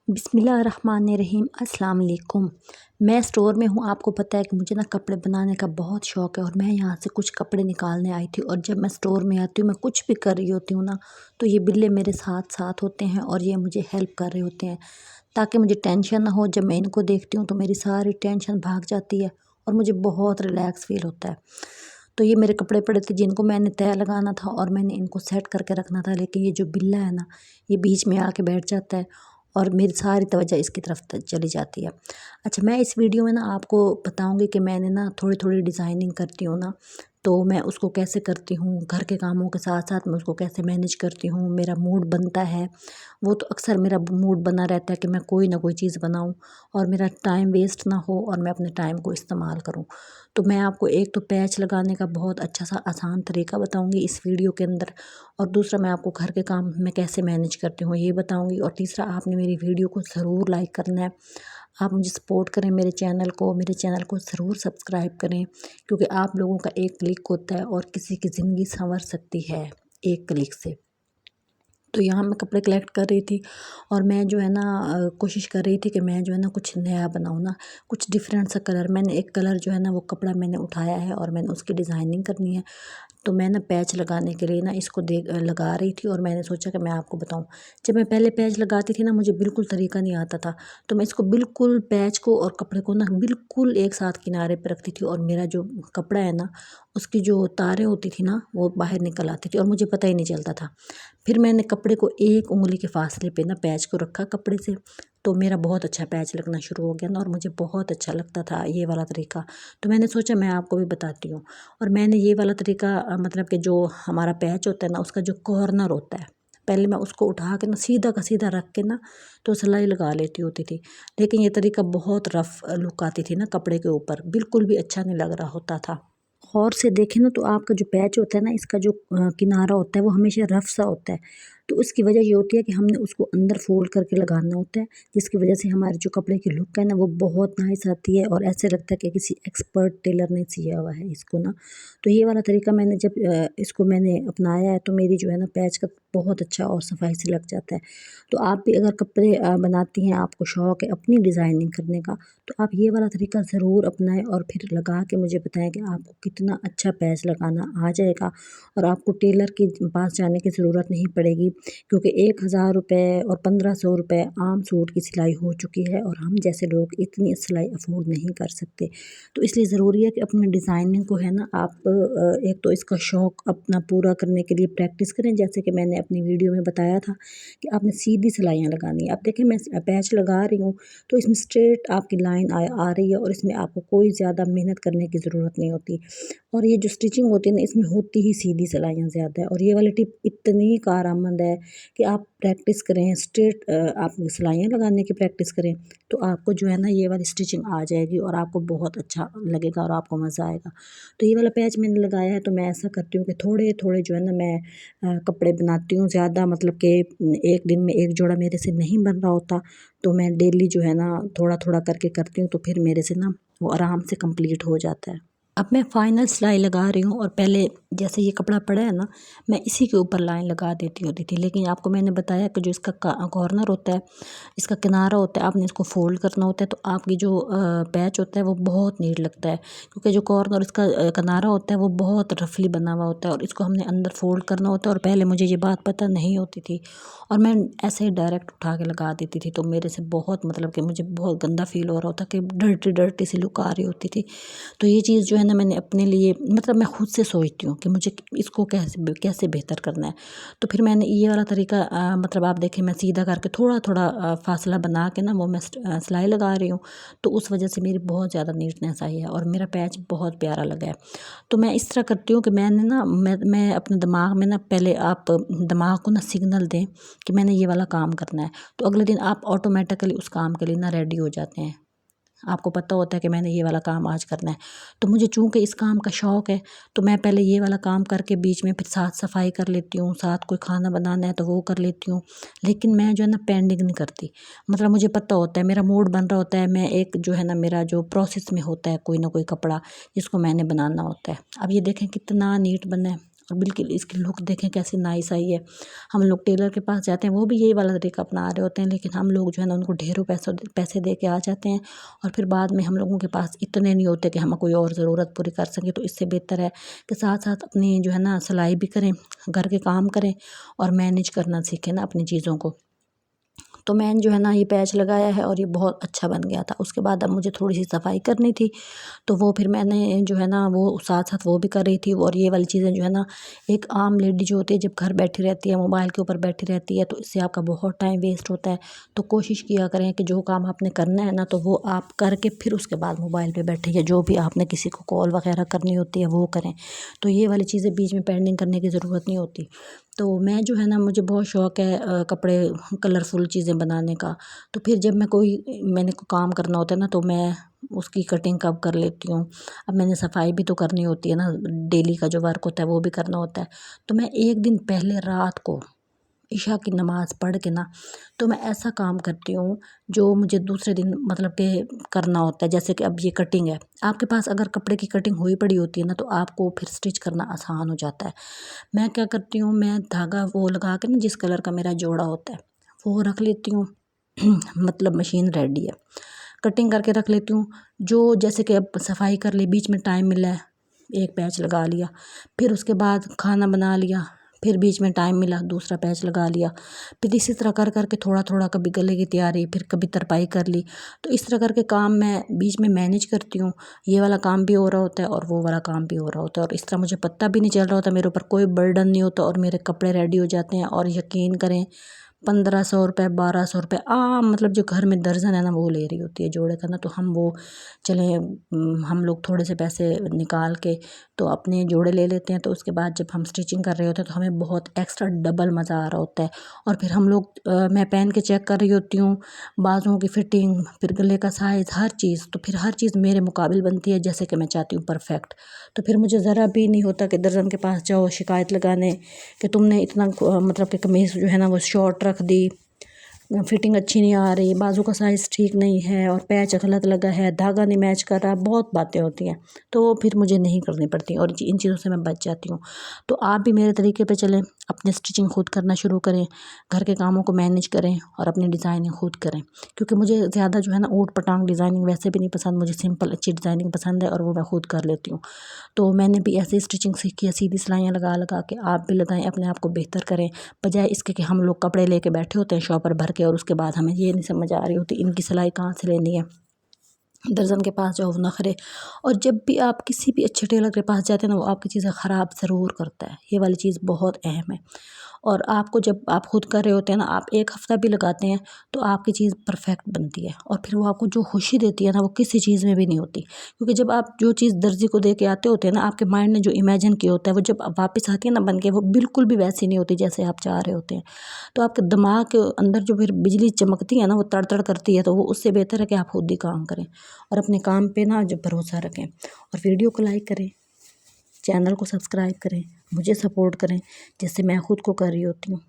बिस्मिल्लाहिर्रहमानिर्रहीम अस्सलाम वालेकुम। मैं स्टोर में हूँ। आपको पता है कि मुझे ना कपड़े बनाने का बहुत शौक़ है और मैं यहाँ से कुछ कपड़े निकालने आई थी और जब मैं स्टोर में आती हूँ, मैं कुछ भी कर रही होती हूँ ना, तो ये बिल्ले मेरे साथ साथ होते हैं और ये मुझे हेल्प कर रहे होते हैं ताकि मुझे टेंशन ना हो। जब मैं इनको देखती हूँ तो मेरी सारी टेंशन भाग जाती है और मुझे बहुत रिलैक्स फ़ील होता है। तो ये मेरे कपड़े पड़े थे जिनको मैंने तह लगाना था और मैंने इनको सेट करके रखना था, लेकिन ये जो बिल्ला है ना, ये बीच में आके बैठ जाता है और मेरी सारी तवज्जो इसकी तरफ चली जाती है। अच्छा, मैं इस वीडियो में ना आपको बताऊंगी कि मैंने ना थोड़ी थोड़ी डिज़ाइनिंग करती हूँ ना, तो मैं उसको कैसे करती हूँ, घर के कामों के साथ साथ मैं उसको कैसे मैनेज करती हूँ। मेरा मूड बनता है, वो तो अक्सर मेरा मूड बना रहता है कि मैं कोई ना कोई चीज़ बनाऊँ और मेरा टाइम वेस्ट ना हो और मैं अपने टाइम को इस्तेमाल करूँ। तो मैं आपको एक तो पैच लगाने का बहुत अच्छा सा आसान तरीका बताऊँगी इस वीडियो के अंदर, और दूसरा मैं आपको घर के काम में कैसे मैनेज करती हूँ ये बताऊँगी, और तीसरा आपने मेरी वीडियो को ज़रूर लाइक करना है। आप मुझे सपोर्ट करें, मेरे चैनल को ज़रूर सब्सक्राइब करें, क्योंकि आप लोगों का एक क्लिक होता है और किसी की ज़िंदगी संवर सकती है एक क्लिक से। तो यहाँ मैं कपड़े कलेक्ट कर रही थी और मैं जो है ना कोशिश कर रही थी कि मैं जो है ना कुछ नया बनाऊँ ना, कुछ डिफरेंट सा कलर। मैंने एक कलर जो है ना वो कपड़ा मैंने उठाया है और मैंने उसकी डिज़ाइनिंग करनी है। तो मैं ना पैच लगाने के लिए ना इसको लगा रही थी और मैंने सोचा कि मैं आपको बताऊं। जब मैं पहले पैच लगाती थी ना, मुझे बिल्कुल तरीका नहीं आता था, तो मैं इसको बिल्कुल पैच को और कपड़े को ना बिल्कुल एक साथ किनारे पर रखती थी और मेरा जो कपड़ा है ना, उसकी जो तारें होती थी ना, वो बाहर निकल आती थी और मुझे पता ही नहीं चलता था। फिर मैंने कपड़े को एक उंगली के फासले पे ना पैच को रखा कपड़े से, तो मेरा बहुत अच्छा पैच लगना शुरू हो गया ना और मुझे बहुत अच्छा लगता था ये वाला तरीका। तो मैंने सोचा मैं आपको भी बताती हूँ। और मैंने ये वाला तरीका मतलब कि जो हमारा पैच होता है ना, उसका जो कॉर्नर होता है, पहले मैं उसको उठा के ना सीधा का सीधा रख के ना तो सिलाई लगा लेती होती थी। लेकिन ये तरीका बहुत रफ़ लुक आती थी ना कपड़े के ऊपर, बिल्कुल भी अच्छा नहीं लग रहा होता था। गौर से देखें ना तो आपका जो पैच होता है ना, इसका जो किनारा होता है वो हमेशा रफ़ सा होता है। तो उसकी वजह ये होती है कि हमने उसको अंदर फ़ोल्ड करके लगाना होता है, जिसकी वजह से हमारे जो कपड़े की लुक है ना वो बहुत नाइस आती है और ऐसे लगता है कि किसी एक्सपर्ट टेलर ने सिया हुआ है इसको ना। तो ये वाला तरीका मैंने जब इसको मैंने अपनाया है तो मेरी जो है ना पैच का बहुत अच्छा और सफाई से लग जाता है। तो आप भी अगर कपड़े बनाती हैं, आपको शौक़ है अपनी डिज़ाइनिंग करने का, तो आप ये वाला तरीका ज़रूर अपनाएं और फिर लगा के मुझे बताएं कि आपको कितना अच्छा पैच लगाना आ जाएगा और आपको टेलर के पास जाने की ज़रूरत नहीं पड़ेगी, क्योंकि 1000 रुपये और 1500 रुपये आम सूट की सिलाई हो चुकी है और हम जैसे लोग इतनी सिलाई अफोर्ड नहीं कर सकते। तो इसलिए ज़रूरी है कि अपनी डिज़ाइनिंग को है ना आप एक तो इसका शौक़ अपना पूरा करने के लिए प्रैक्टिस करें, जैसे कि मैंने अपनी वीडियो में बताया था कि आपने सीधी सिलाइयाँ लगानी है। अब देखें मैं पैच लगा रही हूँ तो इसमें स्ट्रेट आपकी लाइन आ रही है और इसमें आपको कोई ज़्यादा मेहनत करने की ज़रूरत नहीं होती। और ये जो स्टिचिंग होती है ना, इसमें होती ही सीधी सिलाइयाँ ज़्यादा है और ये वाली टिप इतनी कारआमद है कि आप प्रैक्टिस करें, स्ट्रेट आप सिलाइयाँ लगाने की प्रैक्टिस करें, तो आपको जो है ना ये वाली स्टिचिंग आ जाएगी और आपको बहुत अच्छा लगेगा और आपको मज़ा आएगा। तो ये वाला पैच मैंने लगाया है, तो मैं ऐसा करती हूँ कि थोड़े थोड़े जो है ना मैं कपड़े बनाती हूँ। ज़्यादा मतलब कि एक दिन में एक जोड़ा मेरे से नहीं बन रहा होता, तो मैं डेली जो है ना थोड़ा थोड़ा करके करती हूँ, तो फिर मेरे से ना वो आराम से कंप्लीट हो जाता है। अब मैं फाइनल सिलाई लगा रही हूँ और पहले जैसे ये कपड़ा पड़ा है ना, मैं इसी के ऊपर लाइन लगा देती होती थी, लेकिन आपको मैंने बताया कि जो इसका कॉर्नर होता है, इसका किनारा होता है, आपने इसको फोल्ड करना होता है, तो आपकी जो पैच होता है वो बहुत नीट लगता है, क्योंकि जो कॉर्नर इसका किनारा होता है वो बहुत रफली बना हुआ होता है और इसको हमने अंदर फोल्ड करना होता है। और पहले मुझे ये बात पता नहीं होती थी और मैं ऐसे ही डायरेक्ट उठा के लगा देती थी, तो मेरे से बहुत मतलब कि मुझे बहुत गंदा फील हो रहा होता कि डर्टी डर्टी सी लुक आ रही होती थी। तो ये चीज़ जो है ना मैंने अपने लिए मतलब मैं खुद से सोचती हूँ कि मुझे इसको कैसे कैसे बेहतर करना है। तो फिर मैंने ये वाला तरीका मतलब आप देखें मैं सीधा करके थोड़ा थोड़ा फासला बना के ना वो मैं सिलाई लगा रही हूँ, तो उस वजह से मेरी बहुत ज़्यादा नीटनेस आई है और मेरा पैच बहुत प्यारा लगा है। तो मैं इस तरह करती हूँ कि मैंने ना मैं अपने दिमाग में ना पहले आप दिमाग को ना सिग्नल दें कि मैंने ये वाला काम करना है, तो अगले दिन आप ऑटोमेटिकली उस काम के लिए ना रेडी हो जाते हैं। आपको पता होता है कि मैंने ये वाला काम आज करना है। तो मुझे चूँकि इस काम का शौक़ है, तो मैं पहले ये वाला काम करके बीच में फिर साथ सफाई कर लेती हूँ, साथ कोई खाना बनाना है तो वो कर लेती हूँ। लेकिन मैं जो है ना पेंडिंग नहीं करती, मतलब मुझे पता होता है मेरा मूड बन रहा होता है, मैं एक जो है ना मेरा जो प्रोसेस में होता है कोई ना कोई कपड़ा जिसको मैंने बनाना होता है। अब ये देखें कितना नीट बना है और बिल्कुल इसकी लुक देखें कैसी नाइस आई है। हम लोग टेलर के पास जाते हैं, वो भी यही वाला तरीका अपना रहे होते हैं, लेकिन हम लोग जो है ना उनको ढेरों पैसे दे के आ जाते हैं और फिर बाद में हम लोगों के पास इतने नहीं होते कि हम कोई और ज़रूरत पूरी कर सकें। तो इससे बेहतर है कि साथ साथ अपनी जो है ना सिलाई भी करें, घर के काम करें और मैनेज करना सीखें ना अपनी चीज़ों को। तो मैंने जो है ना ये पैच लगाया है और ये बहुत अच्छा बन गया था। उसके बाद अब मुझे थोड़ी सी सफाई करनी थी, तो वो फिर मैंने जो है ना वो साथ साथ वो भी कर रही थी। और ये वाली चीज़ें जो है ना, एक आम लेडी जो होती है जब घर बैठी रहती है, मोबाइल के ऊपर बैठी रहती है, तो इससे आपका बहुत टाइम वेस्ट होता है। तो कोशिश किया करें कि जो काम आपने करना है ना, तो वो आप करके फिर उसके बाद मोबाइल पे बैठे, या जो भी आपने किसी को कॉल वगैरह करनी होती है वो करें। तो ये वाली चीज़ें बीच में पेंडिंग करने की ज़रूरत नहीं होती। तो मैं जो है ना, मुझे बहुत शौक़ है कपड़े कलरफुल चीज़ें बनाने का। तो फिर जब मैंने को काम करना होता है ना, तो मैं उसकी कटिंग कब कर लेती हूँ। अब मैंने सफाई भी तो करनी होती है ना, डेली का जो वर्क होता है वो भी करना होता है। तो मैं एक दिन पहले रात को इशा की नमाज़ पढ़ के ना, तो मैं ऐसा काम करती हूँ जो मुझे दूसरे दिन मतलब कि करना होता है। जैसे कि अब ये कटिंग है, आपके पास अगर कपड़े की कटिंग हुई पड़ी होती है ना, तो आपको फिर स्टिच करना आसान हो जाता है। मैं क्या करती हूँ, मैं धागा वो लगा के ना, जिस कलर का मेरा जोड़ा होता है वो रख लेती हूँ मतलब मशीन रेडी है, कटिंग करके रख लेती हूँ। जो जैसे कि अब सफाई कर ली, बीच में टाइम मिला है, एक पैच लगा लिया, फिर उसके बाद खाना बना लिया, फिर बीच में टाइम मिला दूसरा पैच लगा लिया, फिर इसी तरह कर करके थोड़ा थोड़ा कभी गले की तैयारी, फिर कभी तरपाई कर ली। तो इस तरह करके काम मैं बीच में मैनेज करती हूँ। ये वाला काम भी हो रहा होता है और वो वाला काम भी हो रहा होता है, और इस तरह मुझे पता भी नहीं चल रहा होता, मेरे ऊपर कोई बर्डन नहीं होता और मेरे कपड़े रेडी हो जाते हैं। और यकीन करें, 1500 रुपये 1200 रुपये मतलब जो घर में दर्जन है ना, वो ले रही होती है जोड़े का ना। तो हम वो चले हम लोग थोड़े से पैसे निकाल के तो अपने जोड़े ले लेते हैं। तो उसके बाद जब हम स्टिचिंग कर रहे होते हैं तो हमें बहुत एक्स्ट्रा डबल मज़ा आ रहा होता है। और फिर हम लोग मैं पहन के चेक कर रही होती हूँ, बाजुओं की फिटिंग, फिर गले का साइज़, हर चीज़। तो फिर हर चीज़ मेरे मुकाबिल बनती है जैसे कि मैं चाहती हूँ, परफेक्ट। तो फिर मुझे ज़रा भी नहीं होता कि दर्जन के पास जाओ शिकायत लगाने कि तुमने इतना मतलब कि कमीज़ जो है ना वो शॉर्ट रख दी, फिटिंग अच्छी नहीं आ रही, बाजू का साइज़ ठीक नहीं है और पैच गलत लगा है, धागा नहीं मैच कर रहा, बहुत बातें होती हैं। तो वो फिर मुझे नहीं करनी पड़ती और इन चीज़ों से मैं बच जाती हूँ। तो आप भी मेरे तरीके पे चलें, अपनी स्टिचिंग खुद करना शुरू करें, घर के कामों को मैनेज करें और अपनी डिज़ाइनिंग खुद करें। क्योंकि मुझे ज़्यादा जो है ना ऊट पटांग डिज़ाइनिंग वैसे भी नहीं पसंद, मुझे सिंपल अच्छी डिज़ाइनिंग पसंद है और वो मैं खुद कर लेती हूँ। तो मैंने भी ऐसे स्टिचिंग सीखी है, सीधी सिलाइयाँ लगा लगा के। आप भी लगाएं, अपने आप को बेहतर करें, बजाय इसके कि हम लोग कपड़े लेके बैठे होते हैं शॉपर भर के और उसके बाद हमें ये नहीं समझ आ रही होती इनकी सिलाई कहाँ से लेनी है। दर्जन के पास जाओ नखरे। और जब भी आप किसी भी अच्छे टेलर के पास जाते हैं ना, वो आपकी चीज़ें ख़राब ज़रूर करता है। ये वाली चीज़ बहुत अहम है। और आपको जब आप खुद कर रहे होते हैं ना, आप एक हफ़्ता भी लगाते हैं तो आपकी चीज़ परफेक्ट बनती है और फिर वो आपको जो खुशी देती है ना, वो किसी चीज़ में भी नहीं होती। क्योंकि जब आप जो चीज़ दर्जी को दे के आते होते हैं ना, आपके माइंड ने जो इमेजिन किया होता है, वो जब वापस आती है ना बन के, वो बिल्कुल भी वैसी नहीं होती जैसे आप चाह रहे होते हैं। तो आपके दिमाग के अंदर जो फिर बिजली चमकती है ना, वो तड़-तड़ करती है। तो वो उससे बेहतर है कि आप खुद ही काम करें और अपने काम पे ना जो भरोसा रखें। और वीडियो को लाइक करें, चैनल को सब्सक्राइब करें, मुझे सपोर्ट करें जैसे मैं खुद को कर रही होती हूँ।